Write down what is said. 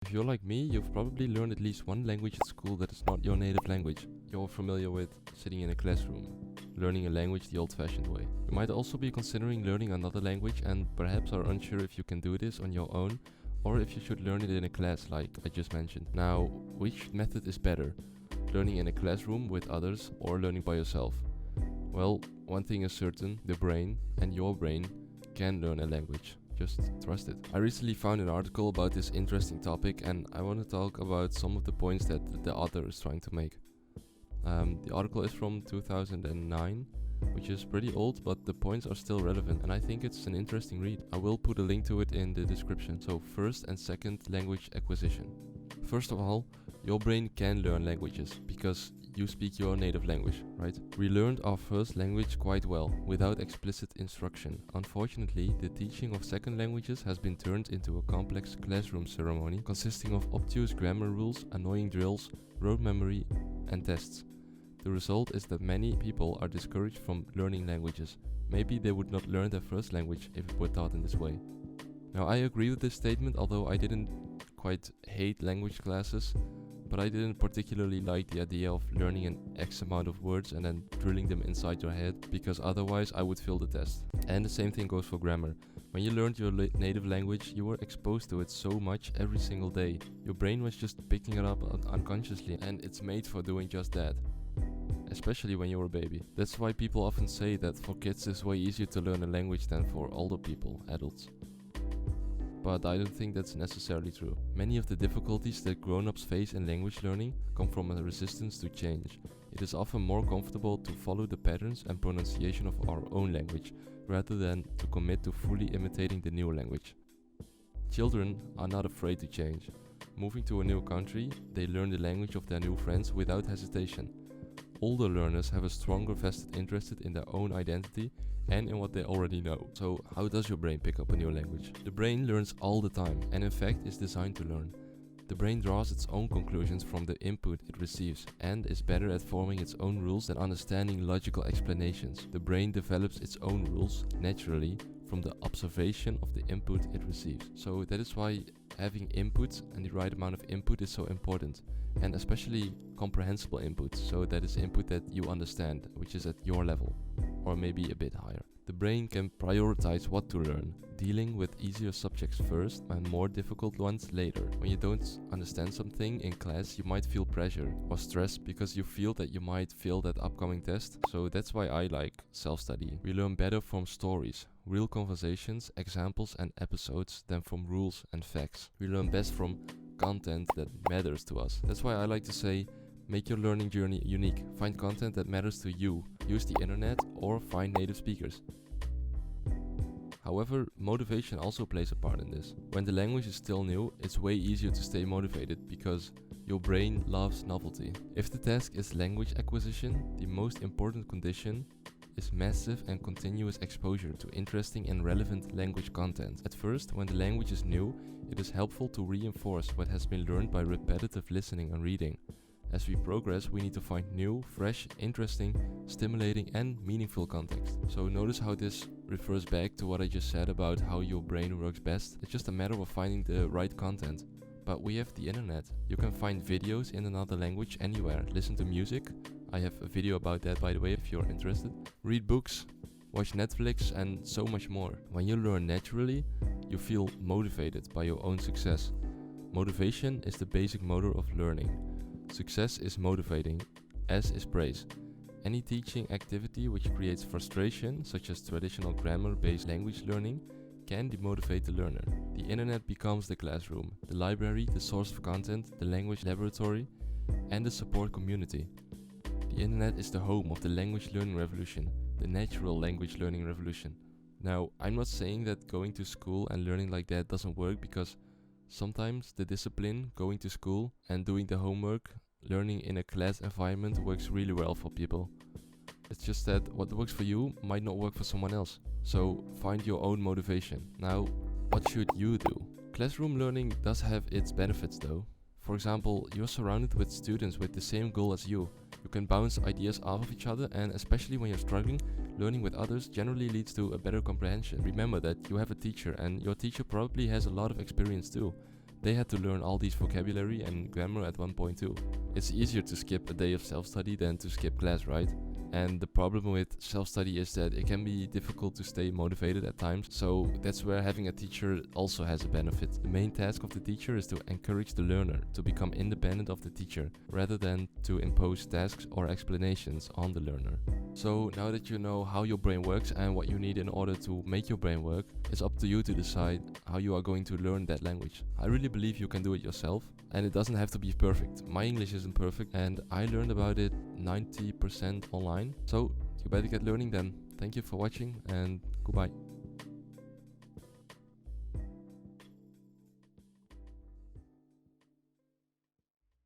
If you're like me, you've probably learned at least one language at school that is not your native language. You're familiar with sitting in a classroom, learning a language the old-fashioned way. You might also be considering learning another language and perhaps are unsure if you can do this on your own or if you should learn it in a class like I just mentioned. Now, which method is better? Learning in a classroom with others or learning by yourself? Well, one thing is certain, the brain and your brain can learn a language. Just trust it. I recently found an article about this interesting topic and I want to talk about some of the points that the author is trying to make. The article is from 2009, which is pretty old, but the points are still relevant and I think it's an interesting read. I will put a link to it in the description. So first and second, language acquisition. First of all, your brain can learn languages because you speak your native language, right? We learned our first language quite well, without explicit instruction. Unfortunately, the teaching of second languages has been turned into a complex classroom ceremony consisting of obtuse grammar rules, annoying drills, rote memory, and tests. The result is that many people are discouraged from learning languages. Maybe they would not learn their first language if it were taught in this way. Now, I agree with this statement, although I didn't quite hate language classes, but I didn't particularly like the idea of learning an X amount of words and then drilling them inside your head, because otherwise I would fail the test. And the same thing goes for grammar. When you learned your native language, you were exposed to it so much every single day. Your brain was just picking it up unconsciously, and it's made for doing just that. Especially when you're a baby. That's why people often say that for kids it's way easier to learn a language than for older people, adults. But I don't think that's necessarily true. Many of the difficulties that grown-ups face in language learning come from a resistance to change. It is often more comfortable to follow the patterns and pronunciation of our own language, rather than to commit to fully imitating the new language. Children are not afraid to change. Moving to a new country, they learn the language of their new friends without hesitation. Older learners have a stronger vested interest in their own identity and in what they already know. So how does your brain pick up a new language? The brain learns all the time and in fact is designed to learn. The brain draws its own conclusions from the input it receives and is better at forming its own rules than understanding logical explanations. The brain develops its own rules naturally from the observation of the input it receives. So that is why having input and the right amount of input is so important, and especially comprehensible input, so that is input that you understand, which is at your level or maybe a bit higher. The brain can prioritize what to learn, dealing with easier subjects first and more difficult ones later. When you don't understand something in class, you might feel pressure or stress because you feel that you might fail that upcoming test. So that's why I like self-studying. We learn better from stories, real conversations, examples and episodes than from rules and facts. We learn best from content that matters to us. That's why I like to say, make your learning journey unique. Find content that matters to you. Use the internet or find native speakers. However, motivation also plays a part in this. When the language is still new, it's way easier to stay motivated because your brain loves novelty. If the task is language acquisition, the most important condition is massive and continuous exposure to interesting and relevant language content. At first, when the language is new, it is helpful to reinforce what has been learned by repetitive listening and reading. As we progress, we need to find new, fresh, interesting, stimulating and meaningful context. So notice how this refers back to what I just said about how your brain works best. It's just a matter of finding the right content. But we have the internet. You can find videos in another language anywhere. Listen to music. I have a video about that, by the way, if you're interested. Read books, watch Netflix and so much more. When you learn naturally, you feel motivated by your own success. Motivation is the basic motor of learning. Success is motivating, as is praise. Any teaching activity which creates frustration, such as traditional grammar-based language learning, can demotivate the learner. The internet becomes the classroom, the library, the source of content, the language laboratory, and the support community. The internet is the home of the language learning revolution, the natural language learning revolution. Now, I'm not saying that going to school and learning like that doesn't work, because sometimes the discipline, going to school and doing the homework, learning in a class environment works really well for people. It's just that what works for you might not work for someone else. So find your own motivation. Now, what should you do? Classroom learning does have its benefits though. For example, you're surrounded with students with the same goal as you. You can bounce ideas off of each other, and especially when you're struggling, learning with others generally leads to a better comprehension. Remember that you have a teacher and your teacher probably has a lot of experience too. They had to learn all these vocabulary and grammar at one point too. It's easier to skip a day of self-study than to skip class, right? And the problem with self-study is that it can be difficult to stay motivated at times, so that's where having a teacher also has a benefit. The main task of the teacher is to encourage the learner to become independent of the teacher, rather than to impose tasks or explanations on the learner. So now that you know how your brain works and what you need in order to make your brain work, it's up to you to decide how you are going to learn that language. I really believe you can do it yourself, and it doesn't have to be perfect. My English isn't perfect, and I learned about it 90% online. So you better get learning then. Thank you for watching, and goodbye.